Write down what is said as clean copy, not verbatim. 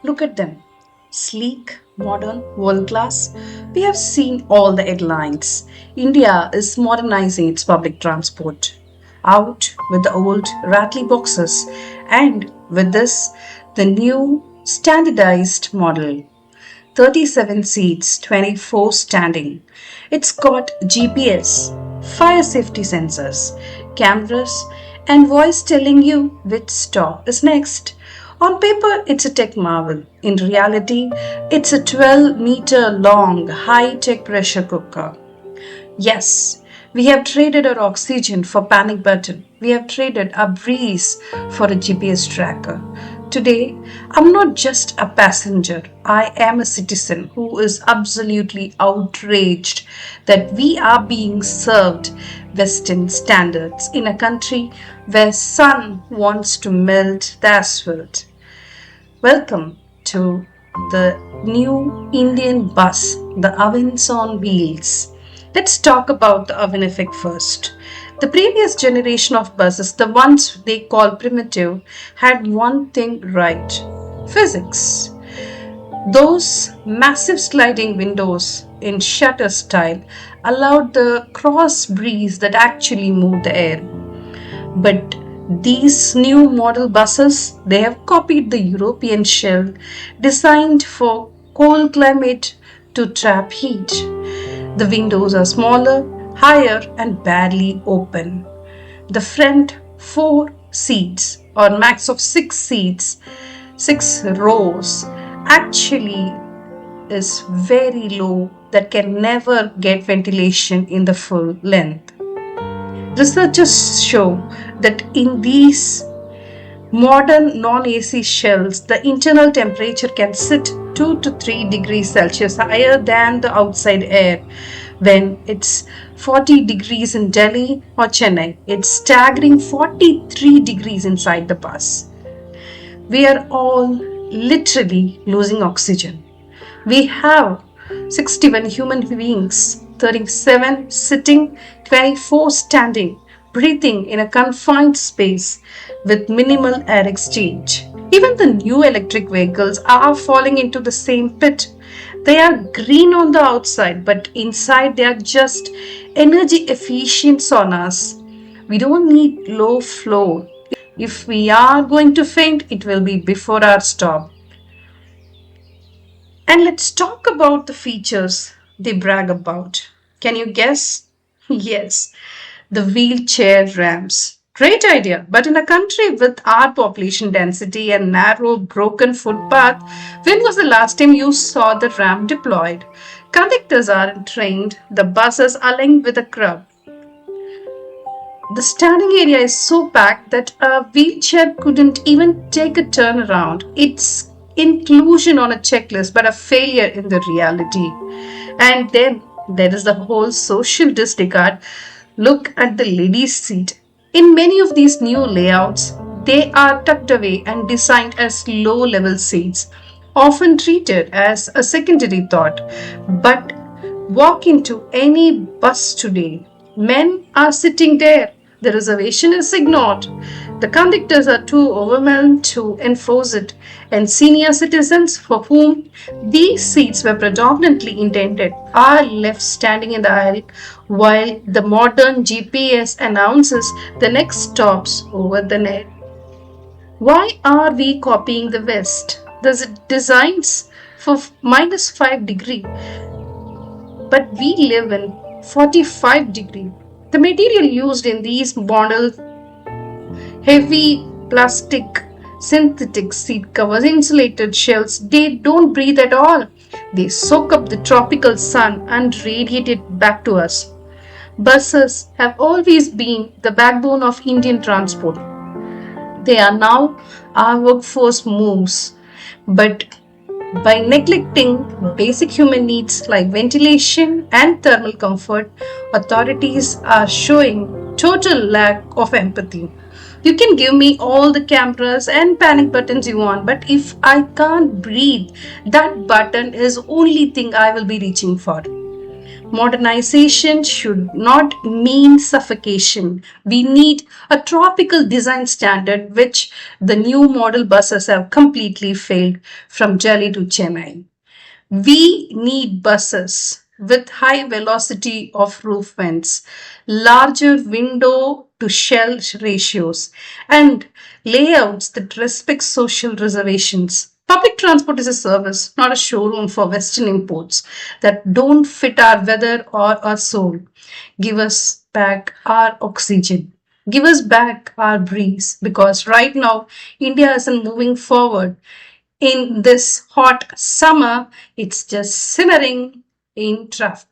Look at them. Sleek, modern, world class. We have seen all the headlines. India is modernizing its public transport. Out with the old rattly boxes, and with this, the new standardized model. 37 seats, 24 standing. It's got GPS, fire safety sensors, cameras, and voice telling you which stop is next. On paper, it's a tech marvel. In reality, it's a 12-meter long high tech pressure cooker. Yes, we have traded our oxygen for panic button. We have traded our breeze for a GPS tracker. Today, I'm not just a passenger. I am a citizen who is absolutely outraged that we are being served Western standards in a country where sun wants to melt the asphalt. Welcome to the new Indian bus, the ovens on wheels. Let's talk about the oven effect first. The previous generation of buses, the ones they call primitive, had one thing right: physics. Those massive sliding windows in shutter style allowed the cross breeze that actually moved the air. But these new model buses, they have copied the European shell designed for cold climate to trap heat. The windows are smaller, higher, and barely open. The front four seats, or max of six seats, six rows, actually is very low that can never get ventilation in the full length. Researchers show that in these modern non-AC shells, the internal temperature can sit 2 to 3 degrees Celsius higher than the outside air. When it's 40 degrees in Delhi or Chennai, it's staggering 43 degrees inside the bus. We are all literally losing oxygen. We have 61 human beings, 37 sitting, 24 standing, breathing in a confined space with minimal air exchange. Even the new electric vehicles are falling into the same pit. They are green on the outside, but inside they are just energy efficient saunas. We don't need low flow. If we are going to faint, it will be before our stop. And let's talk about the features they brag about. Can you guess? Yes, the wheelchair ramps. Great idea, but in a country with our population density and narrow, broken footpath, when was the last time you saw the ramp deployed? Conductors aren't trained, the buses are linked with a crowd. The standing area is so packed that a wheelchair couldn't even take a turn around. It's inclusion on a checklist, but a failure in the reality. And then there is the whole social disregard. Look at the ladies' seat. In many of these new layouts, they are tucked away and designed as low-level seats, often treated as a secondary thought. But walk into any bus today, men are sitting there. The reservation is ignored. The conductors are too overwhelmed to enforce it, and senior citizens for whom these seats were predominantly intended are left standing in the aisle while the modern GPS announces the next stops over the net. Why are we copying the West? There's designs for -5 degree, but we live in 45 degree. The material used in these models, heavy plastic, synthetic seat covers, insulated shells, they don't breathe at all. They soak up the tropical sun and radiate it back to us. Buses have always been the backbone of Indian transport. They are now our workforce moves. But by neglecting basic human needs like ventilation and thermal comfort, authorities are showing total lack of empathy. You can give me all the cameras and panic buttons you want, but if I can't breathe, that button is only thing I will be reaching for. Modernization should not mean suffocation. We need a tropical design standard, which the new model buses have completely failed from Delhi to Chennai. We need buses with high velocity of roof vents, larger window to shell ratios, and layouts that respect social reservations. Public transport is a service, not a showroom for Western imports that don't fit our weather or our soul. Give us back our oxygen. Give us back our breeze, because right now India isn't moving forward. In this hot summer, it's just simmering in traffic.